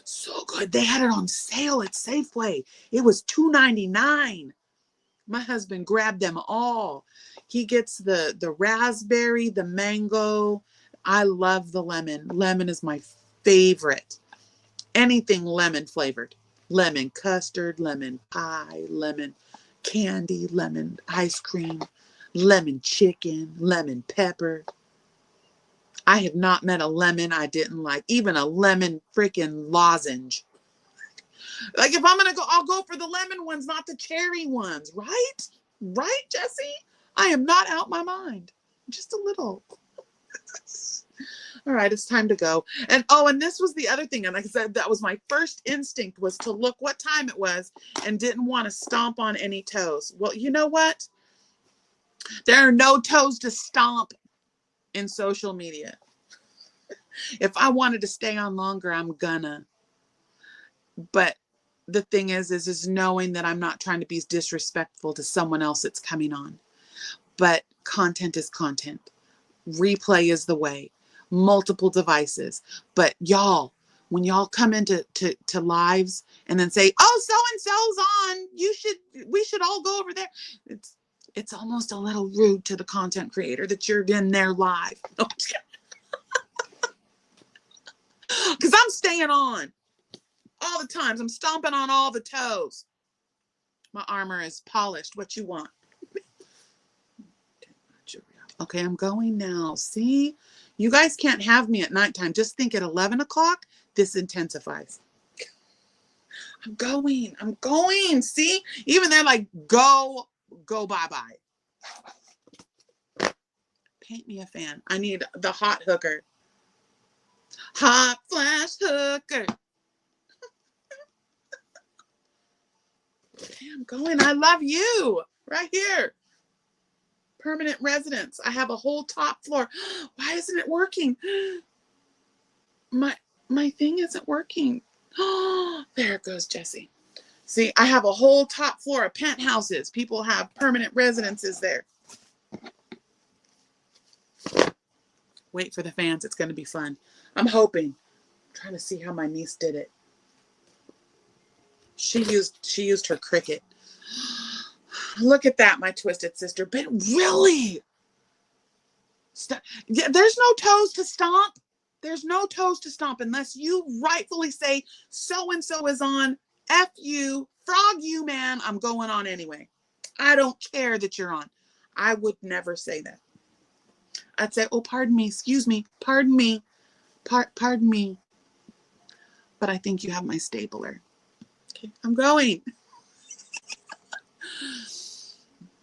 So good. They had it on sale at Safeway. It was $2.99. My husband grabbed them all. He gets the raspberry, the mango. I love the lemon. Lemon is my favorite. Anything lemon flavored. Lemon custard, lemon pie, lemon candy, lemon ice cream, lemon chicken, lemon pepper. I have not met a lemon I didn't like. Even a lemon freaking lozenge. Like if I'm going to go, I'll go for the lemon ones, not the cherry ones. Right? Right, Jessie? I am not out my mind. Just a little. All right, it's time to go. And this was the other thing. And like I said, that was my first instinct was to look what time it was and didn't want to stomp on any toes. Well, you know what? There are no toes to stomp in social media. If I wanted to stay on longer, I'm gonna. But the thing is knowing that I'm not trying to be disrespectful to someone else that's coming on. But content is content. Replay is the way. Multiple devices. But y'all, when y'all come into lives and then say, oh, so-and-so's on, we should all go over there. It's almost a little rude to the content creator that you're in there live. Because I'm staying on all the times. I'm stomping on all the toes. My armor is polished. What you want? Okay, I'm going now. See, you guys can't have me at nighttime. Just think at 11 o'clock, this intensifies. I'm going. See, even they're like, go bye-bye. Paint me a fan. I need the hot hooker. Hot flash hooker. Okay, I'm going. I love you. Right here. Permanent residence. I have a whole top floor. Why isn't it working? My thing isn't working. Oh, there it goes, Jessie. See, I have a whole top floor of penthouses. People have permanent residences there. Wait for the fans. It's going to be fun. I'm hoping. I'm trying to see how my niece did it. She used her Cricut. Look at that, my twisted sister. But really, yeah, there's no toes to stomp. There's no toes to stomp unless you rightfully say so-and-so is on. F you, frog you, man. I'm going on anyway. I don't care that you're on. I would never say that. I'd say, oh, pardon me, excuse me, pardon me, pardon me. But I think you have my stapler. Okay, I'm going.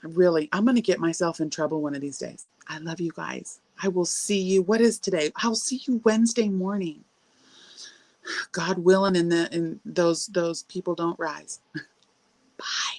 I'm going to get myself in trouble one of these days. I love you guys. I will see you. What is today? I'll see you Wednesday morning. God willing, and those people don't rise. Bye.